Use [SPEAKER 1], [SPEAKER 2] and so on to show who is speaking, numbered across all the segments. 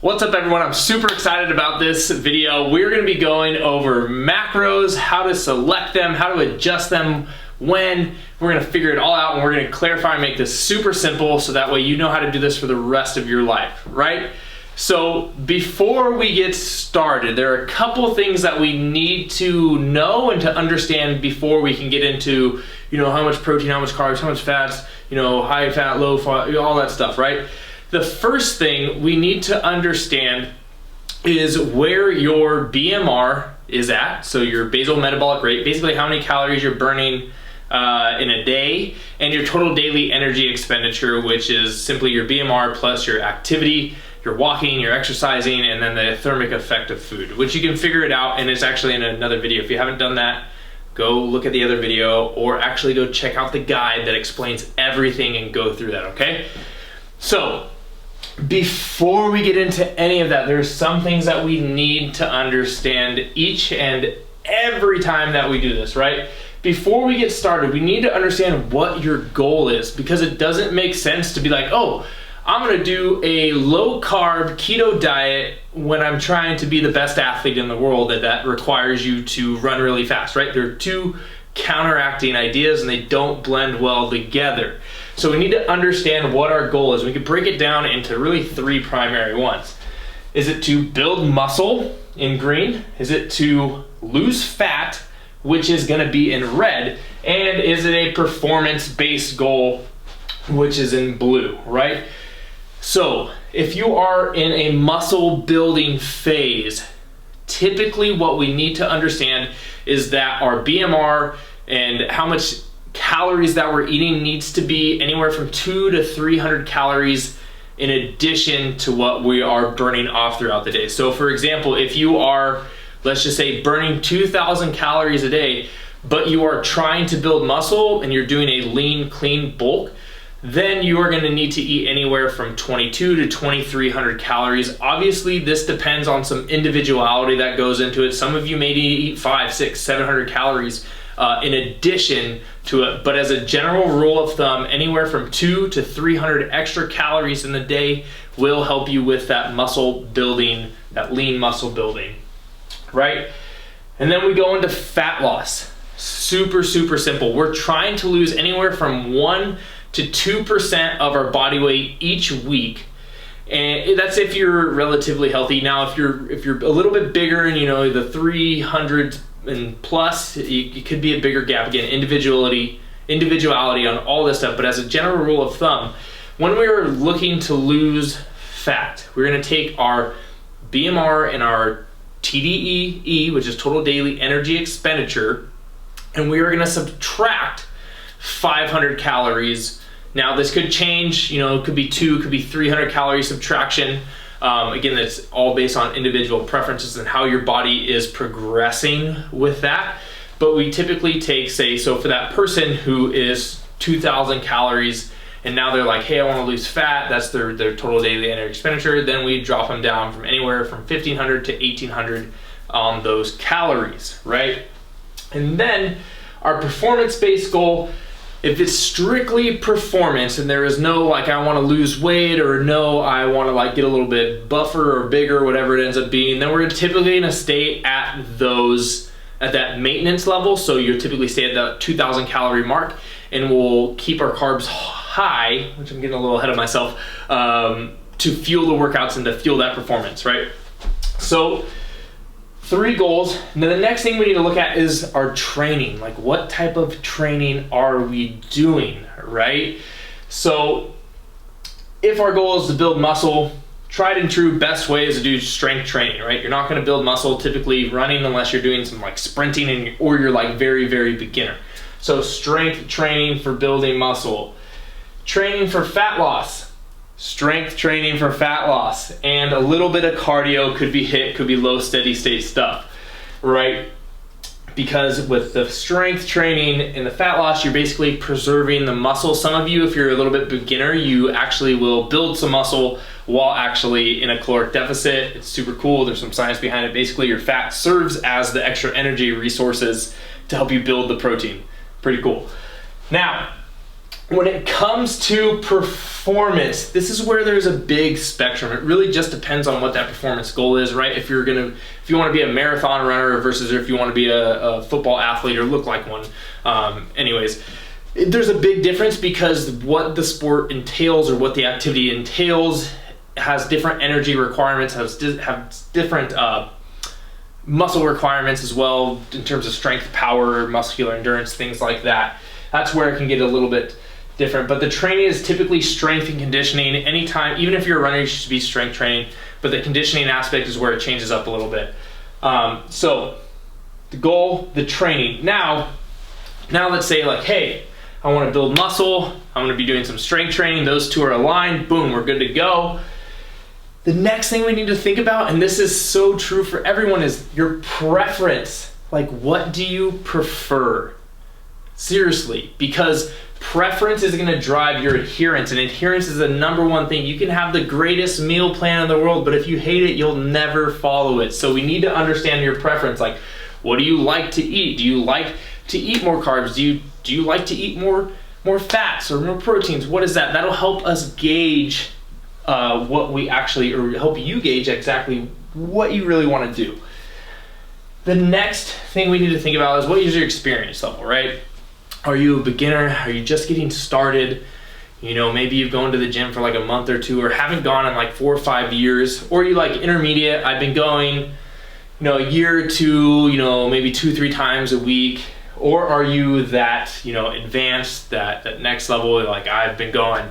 [SPEAKER 1] What's up everyone? I'm super excited about this video. We're going to be going over macros, how to select them, how to adjust them when. We're going to figure it all out and we're going to clarify and make this super simple so that way you know how to do this for the rest of your life, right? So before we get started, there are a couple things that we need to know and to understand before we can get into, how much protein, how much carbs, how much fats, high fat, low fat, all that stuff, right? The first thing we need to understand is where your BMR is at, so your basal metabolic rate, basically how many calories you're burning in a day, and your total daily energy expenditure, which is simply your BMR plus your activity, your walking, your exercising, and then the thermic effect of food, which you can figure it out, and it's actually in another video. If you haven't done that, go look at the other video, or actually go check out the guide that explains everything and go through that, okay? So, before we get into any of that, there's some things that we need to understand each and every time that we do this, right? Before we get started, we need to understand what your goal is, because it doesn't make sense to be like, oh, I'm gonna do a low carb keto diet when I'm trying to be the best athlete in the world, that requires you to run really fast, right? They're two counteracting ideas and they don't blend well together. So we need to understand what our goal is. We can break it down into really three primary ones. Is it to build muscle in green? Is it to lose fat, which is gonna be in red? And is it a performance-based goal, which is in blue, right? So if you are in a muscle building phase, typically what we need to understand is that our BMR and how much calories that we're eating needs to be anywhere from 200 to 300 calories in addition to what we are burning off throughout the day. So for example, if you are, let's just say, burning 2,000 calories a day, but you are trying to build muscle and you're doing a lean, clean bulk, then you are going to need to eat anywhere from 2,200 to 2,300 calories. Obviously, this depends on some individuality that goes into it. Some of you may need to eat 500, 600, 700 calories in addition to it. But as a general rule of thumb, anywhere from 200 to 300 extra calories in the day will help you with that muscle building, that lean muscle building, right? And then we go into fat loss. Super, super simple. We're trying to lose anywhere from 1% to 2% of our body weight each week, and that's if you're relatively healthy. Now if you're a little bit bigger and the 300 and plus, it could be a bigger gap. Again, individuality on all this stuff, but as a general rule of thumb, when we are looking to lose fat, we're going to take our BMR and our TDEE, which is total daily energy expenditure, and we are going to subtract 500 calories. Now this could change, it could be 200, it could be 300 calorie subtraction. Again, that's all based on individual preferences and how your body is progressing with that. But we typically take, say, so for that person who is 2,000 calories and now they're like, hey, I want to lose fat, that's their total daily energy expenditure, then we drop them down from anywhere from 1,500 to 1,800 on those calories, right? And then our performance-based goal, if it's strictly performance and there is no like I want to lose weight or no I want to like get a little bit buffer or bigger, whatever it ends up being, then we're typically going to stay at that maintenance level. So you typically stay at the 2,000 calorie mark, and we'll keep our carbs high, which I'm getting a little ahead of myself, to fuel the workouts and to fuel that performance, right? So 3 goals. Now the next thing we need to look at is our training. Like, what type of training are we doing, right? So if our goal is to build muscle, tried and true best way is to do strength training, right? You're not going to build muscle typically running unless you're doing some like sprinting or you're like very, very beginner. So strength training for building muscle. Training for fat loss. Strength training for fat loss, and a little bit of cardio could be low steady state stuff, right? Because with the strength training and the fat loss, you're basically preserving the muscle. Some of you, if you're a little bit beginner, you actually will build some muscle while actually in a caloric deficit. It's super cool. There's some science behind it. Basically, your fat serves as the extra energy resources to help you build the protein. Pretty cool. Now, when it comes to performance, this is where there's a big spectrum. It really just depends on what that performance goal is, right? If you want to be a marathon runner versus if you want to be a football athlete or look like one. Anyways, there's a big difference because what the sport entails or what the activity entails has different energy requirements, have different muscle requirements as well in terms of strength, power, muscular endurance, things like that. That's where it can get a little bit different, but the training is typically strength and conditioning. Anytime, even if you're a runner, you should be strength training, but the conditioning aspect is where it changes up a little bit. So the goal, the training. Now let's say like, hey, I want to build muscle, I'm going to be doing some strength training, those two are aligned, boom, we're good to go. The next thing we need to think about, and this is so true for everyone, is your preference. Like, what do you prefer? Seriously, because preference is going to drive your adherence, and adherence is the number one thing. You can have the greatest meal plan in the world, but if you hate it, you'll never follow it. So we need to understand your preference. Like, what do you like to eat? Do you like to eat more carbs? Do you like to eat more fats or more proteins? What is that? That'll help us gauge what we actually, or help you gauge exactly what you really want to do. The next thing we need to think about is, what is your experience level, right? Are you a beginner? Are you just getting started? You know, maybe you've gone to the gym for like a month or two, or haven't gone in like 4 or 5 years, or you like intermediate. I've been going, a year or two, maybe 2-3 times a week. Or are you that, advanced, that next level, like I've been going,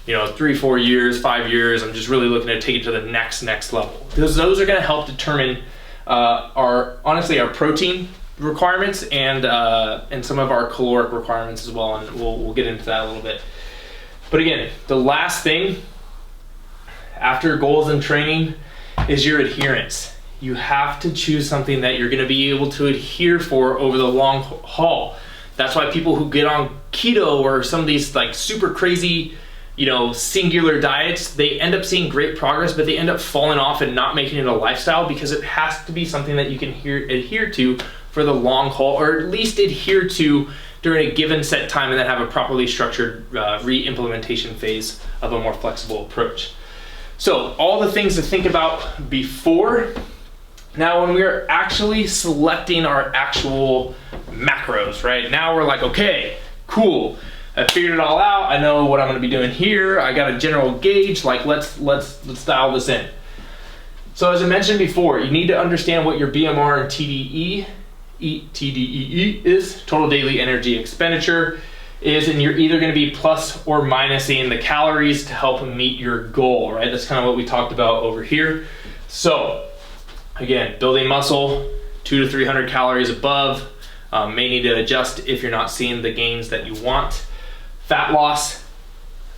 [SPEAKER 1] 3-4 years, 5 years, I'm just really looking to take it to the next level. Because those are gonna help determine our protein requirements and some of our caloric requirements as well, and we'll get into that a little bit. But again, the last thing after goals and training is your adherence. You have to choose something that you're gonna be able to adhere for over the long haul. That's why people who get on keto or some of these like super crazy, singular diets, they end up seeing great progress, but they end up falling off and not making it a lifestyle, because it has to be something that you can adhere to for the long haul, or at least adhere to during a given set time, and then have a properly structured re-implementation phase of a more flexible approach. So all the things to think about before. Now, when we're actually selecting our actual macros, right? Now we're like, okay, cool. I figured it all out. I know what I'm gonna be doing here. I got a general gauge, like let's dial this in. So as I mentioned before, you need to understand what your BMR and TDEE is, total daily energy expenditure is, and you're either gonna be plus or minusing the calories to help meet your goal, right? That's kind of what we talked about over here. So again, building muscle, 200 to 300 calories above, may need to adjust if you're not seeing the gains that you want. Fat loss,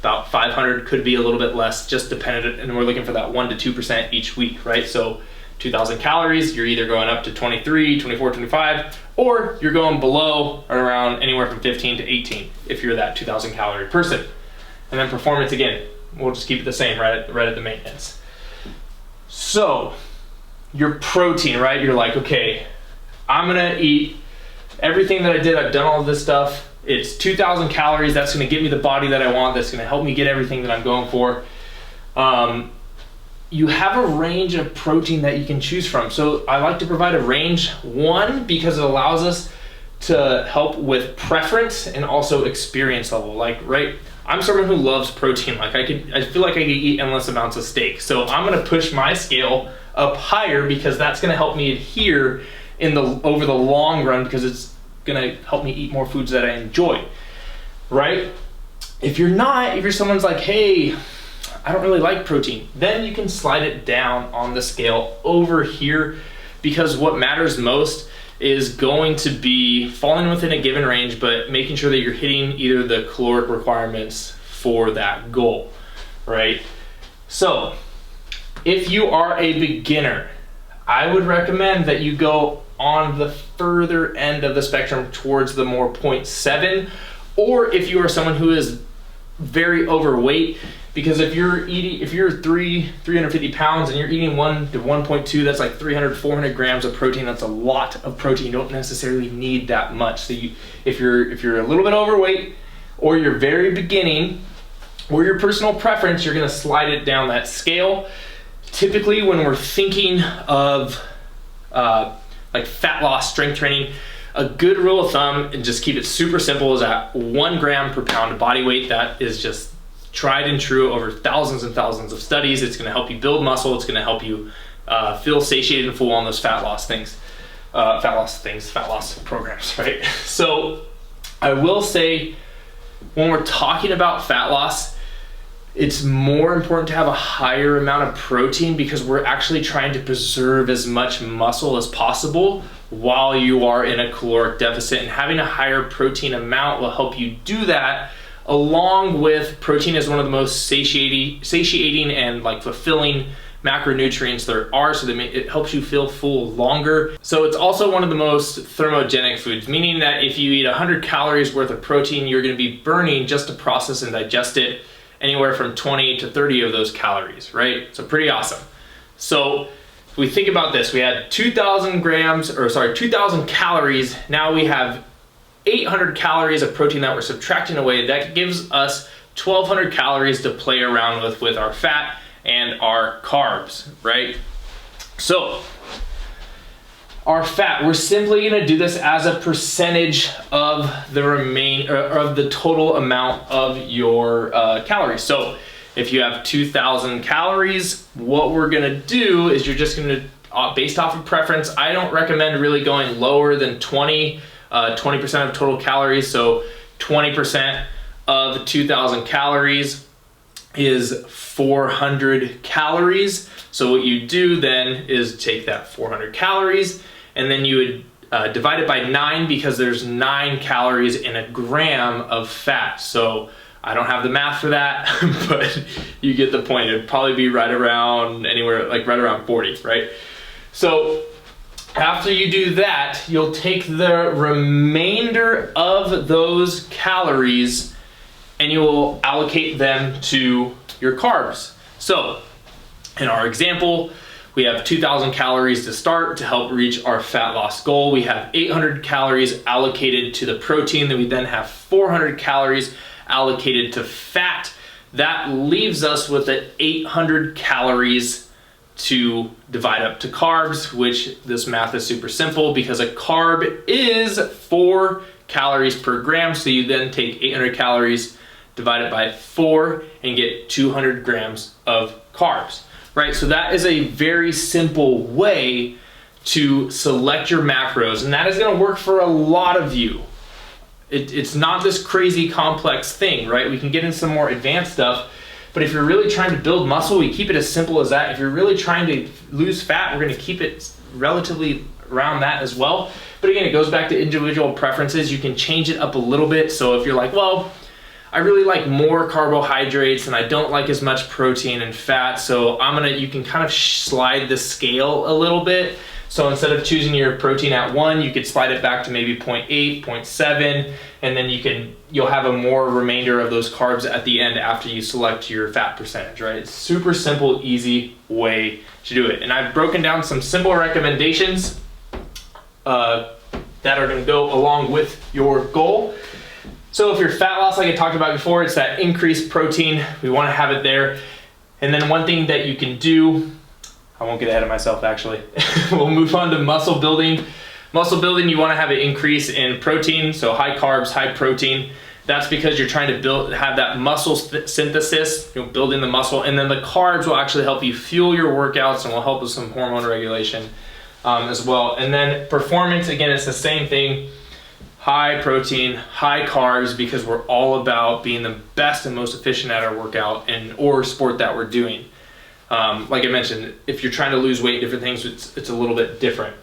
[SPEAKER 1] about 500, could be a little bit less, just dependent, and we're looking for that 1 to 2% each week, right? So 2,000 calories, you're either going up to 23, 24, 25, or you're going below or around anywhere from 15 to 18 if you're that 2,000 calorie person. And then performance, again, we'll just keep it the same right at the maintenance. So your protein, right? You're like, okay, I'm gonna eat everything that I did. I've done all of this stuff. It's 2,000 calories. That's gonna get me the body that I want. That's gonna help me get everything that I'm going for. You have a range of protein that you can choose from. So I like to provide a range, one, because it allows us to help with preference and also experience level. Like, right, I'm someone who loves protein. Like I feel like I could eat endless amounts of steak. So I'm gonna push my scale up higher, because that's gonna help me adhere over the long run, because it's gonna help me eat more foods that I enjoy, right? If you're someone's like, hey, I don't really like protein, then you can slide it down on the scale over here, because what matters most is going to be falling within a given range, but making sure that you're hitting either the caloric requirements for that goal, right? So if you are a beginner, I would recommend that you go on the further end of the spectrum towards the more 0.7, or if you are someone who is very overweight, because if you're 350 pounds and you're eating 1 to 1.2, that's like 300, 400 grams of protein. That's a lot of protein. You don't necessarily need that much. So if you're a little bit overweight, or you're very beginning, or your personal preference, you're gonna slide it down that scale. Typically when we're thinking of like fat loss, strength training, a good rule of thumb, and just keep it super simple, is at 1 gram per pound of body weight. That is just tried and true over thousands and thousands of studies. It's gonna help you build muscle. It's gonna help you feel satiated and full on those fat loss programs, right? So I will say, when we're talking about fat loss, it's more important to have a higher amount of protein, because we're actually trying to preserve as much muscle as possible while you are in a caloric deficit, and having a higher protein amount will help you do that, along with protein is one of the most satiating and like fulfilling macronutrients there are, so that it helps you feel full longer. So it's also one of the most thermogenic foods, meaning that if you eat 100 calories worth of protein, you're going to be burning, just to process and digest it, anywhere from 20 to 30 of those calories, right? So pretty awesome. So if we think about this, we had 2,000 calories. Now we have 800 calories of protein that we're subtracting away. That gives us 1,200 calories to play around with our fat and our carbs, right? So our fat, we're simply gonna do this as a percentage of the total amount of your calories. So if you have 2,000 calories, what we're gonna do is you're just gonna, based off of preference, I don't recommend really going lower than 20% of total calories. So 20% of 2,000 calories is 400 calories. So what you do then is take that 400 calories, and then you would divide it by 9, because there's 9 calories in a gram of fat. So I don't have the math for that, but you get the point. It'd probably be right around right around 40, right? So after you do that, you'll take the remainder of those calories and you will allocate them to your carbs. So in our example, we have 2,000 calories to start to help reach our fat loss goal. We have 800 calories allocated to the protein. Then we have 400 calories allocated to fat. That leaves us with 800 calories to divide up to carbs, which this math is super simple, because a carb is 4 calories per gram. So you then take 800 calories, divide it by 4, and get 200 grams of carbs, right? So that is a very simple way to select your macros, and that is gonna work for a lot of you. It's not this crazy complex thing, right? We can get into some more advanced stuff, but if you're really trying to build muscle, we keep it as simple as that. If you're really trying to lose fat, we're gonna keep it relatively around that as well. But again, it goes back to individual preferences. You can change it up a little bit. So if you're like, well, I really like more carbohydrates and I don't like as much protein and fat, so you can kind of slide the scale a little bit. So instead of choosing your protein at 1, you could slide it back to maybe 0.8, 0.7, and then you'll have a more remainder of those carbs at the end after you select your fat percentage, right? It's super simple, easy way to do it. And I've broken down some simple recommendations that are gonna go along with your goal. So if you're fat loss, like I talked about before, it's that increased protein. We wanna have it there. And then one thing that you can do, I won't get ahead of myself actually. We'll move on to muscle building. Muscle building, you wanna have an increase in protein, so high carbs, high protein. That's because you're trying to have that muscle synthesis, building the muscle, and then the carbs will actually help you fuel your workouts and will help with some hormone regulation as well. And then performance, again, it's the same thing. High protein, high carbs, because we're all about being the best and most efficient at our workout or sport that we're doing. Like I mentioned, if you're trying to lose weight, different things, it's a little bit different.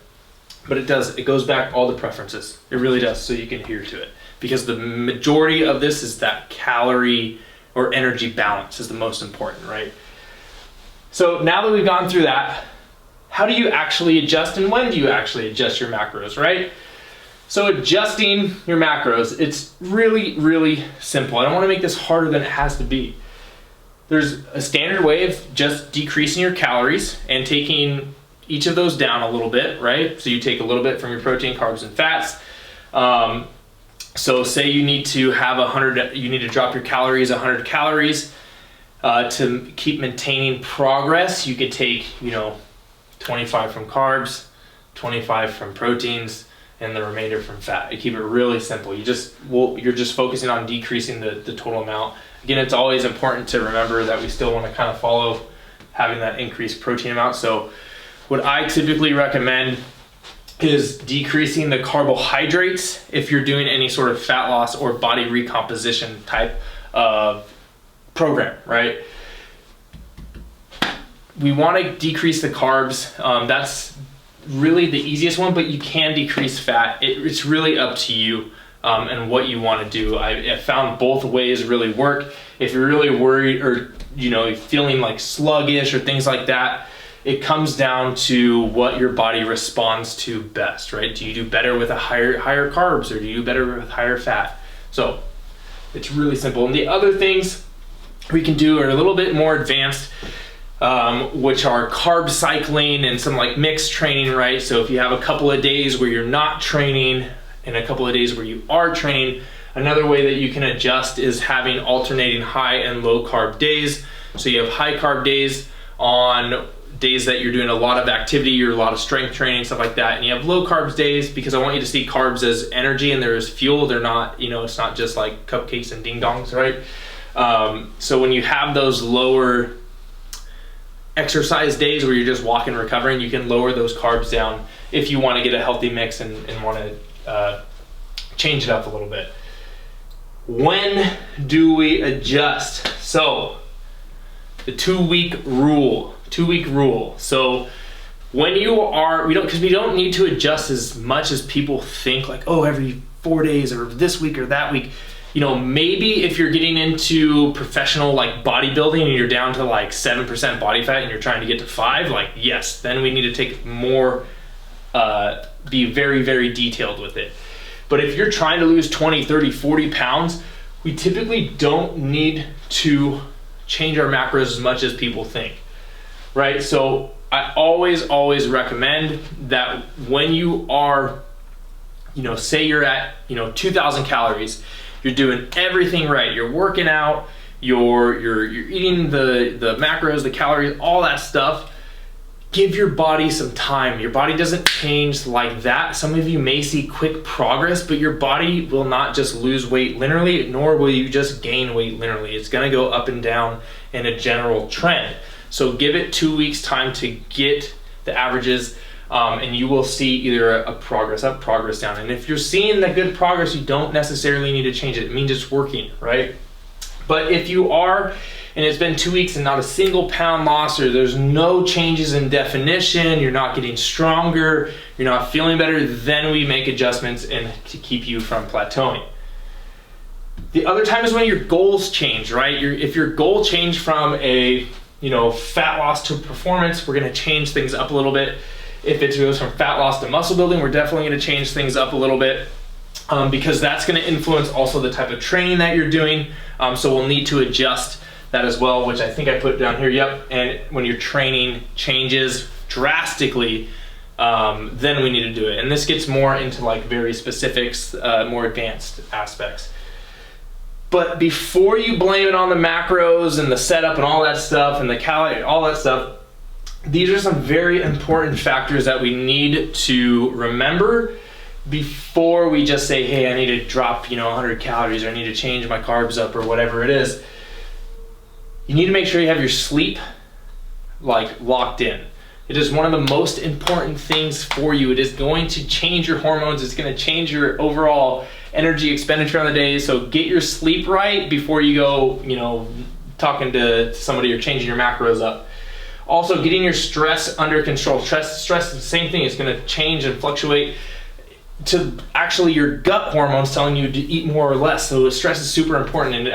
[SPEAKER 1] But it goes back all the preferences. It really does, so you can adhere to it. Because the majority of this is that calorie or energy balance is the most important, right? So now that we've gone through that, how do you actually adjust and when do you actually adjust your macros, right? So adjusting your macros, it's really, really simple. I don't want to make this harder than it has to be. There's a standard way of just decreasing your calories and taking each of those down a little bit, right? So you take a little bit from your protein, carbs, and fats. So say you need to have you need to drop your calories 100 calories to keep maintaining progress. You could take, 25 from carbs, 25 from proteins, and the remainder from fat. You keep it really simple. You're just focusing on decreasing the total amount. Again, it's always important to remember that we still want to kind of follow having that increased protein amount. So what I typically recommend is decreasing the carbohydrates if you're doing any sort of fat loss or body recomposition type of program, right? We want to decrease the carbs. That's really the easiest one, but you can decrease fat. It's really up to you and what you want to do. I found both ways really work. If you're really worried or feeling like sluggish or things like that, it comes down to what your body responds to best, right? Do you do better with a higher carbs, or do you do better with higher fat? So it's really simple. And the other things we can do are a little bit more advanced, which are carb cycling and some like mixed training, right? So if you have a couple of days where you're not training and a couple of days where you are training, another way that you can adjust is having alternating high and low carb days. So you have high carb days on days that you're doing a lot of activity or a lot of strength training, stuff like that. And you have low carbs days because I want you to see carbs as energy and they're as fuel. They're not, it's not just like cupcakes and ding dongs, right? So when you have those lower exercise days where you're just walking, recovering, you can lower those carbs down if you want to get a healthy mix and want to change it up a little bit. When do we adjust? So the 2-week rule. So when you are, because we don't need to adjust as much as people think, like, oh, every 4 days or this week or that week. Maybe if you're getting into professional like bodybuilding and you're down to like 7% body fat and you're trying to get to 5, like, yes, then we need to take more, be very, very detailed with it. But if you're trying to lose 20, 30, 40 pounds, we typically don't need to change our macros as much as people think, right? So I always recommend that when you are, say you're at, 2,000 calories, you're doing everything right. You're working out, you're eating the macros, the calories, all that stuff. Give your body some time. Your body doesn't change like that. Some of you may see quick progress, but your body will not just lose weight linearly, nor will you just gain weight linearly. It's gonna go up and down in a general trend. So give it 2 weeks time to get the averages, and you will see either a progress up, progress down. And if you're seeing that good progress, you don't necessarily need to change it. It means it's working, right? But if you are, and it's been 2 weeks and not a single pound loss, or there's no changes in definition, you're not getting stronger, you're not feeling better, then we make adjustments and to keep you from plateauing. The other time is when your goals change, right? If your goal changed from a fat loss to performance, we're gonna change things up a little bit. If it goes from fat loss to muscle building, we're definitely gonna change things up a little bit, because that's gonna influence also the type of training that you're doing. So we'll need to adjust that as well, which I think I put down here. Yep. And when your training changes drastically, then we need to do it. And this gets more into like very specifics, more advanced aspects. But before you blame it on the macros and the setup and all that stuff and the calorie, all that stuff, these are some very important factors that we need to remember before we just say, hey, I need to drop 100 calories, or I need to change my carbs up, or whatever it is. You need to make sure you have your sleep like locked in. It is one of the most important things for you. It is going to change your hormones. It's going to change your overall energy expenditure on the day. So get your sleep right before you go, talking to somebody or changing your macros up. Also, getting your stress under control. Stress is the same thing. It's going to change and fluctuate to actually your gut hormones telling you to eat more or less. So stress is super important, and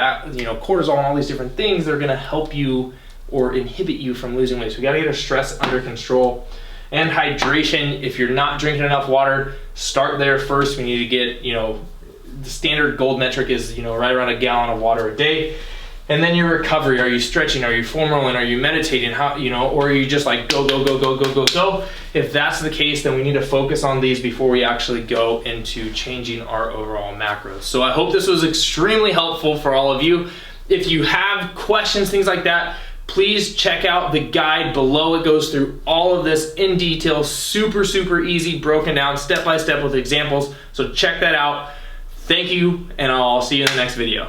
[SPEAKER 1] cortisol and all these different things, they're going to help you or inhibit you from losing weight. So we got to get our stress under control. And hydration. If you're not drinking enough water, start there first. We need to get, the standard gold metric is, right around a gallon of water a day. And then your recovery, are you stretching, are you foam rolling, are you meditating, how, you know, or are you just like go, go, go, go, go, go, go? If that's the case, then we need to focus on these before we actually go into changing our overall macros. So I hope this was extremely helpful for all of you. If you have questions, things like that, please check out the guide below. It goes through all of this in detail, super, super easy, broken down step by step with examples. So check that out. Thank you, and I'll see you in the next video.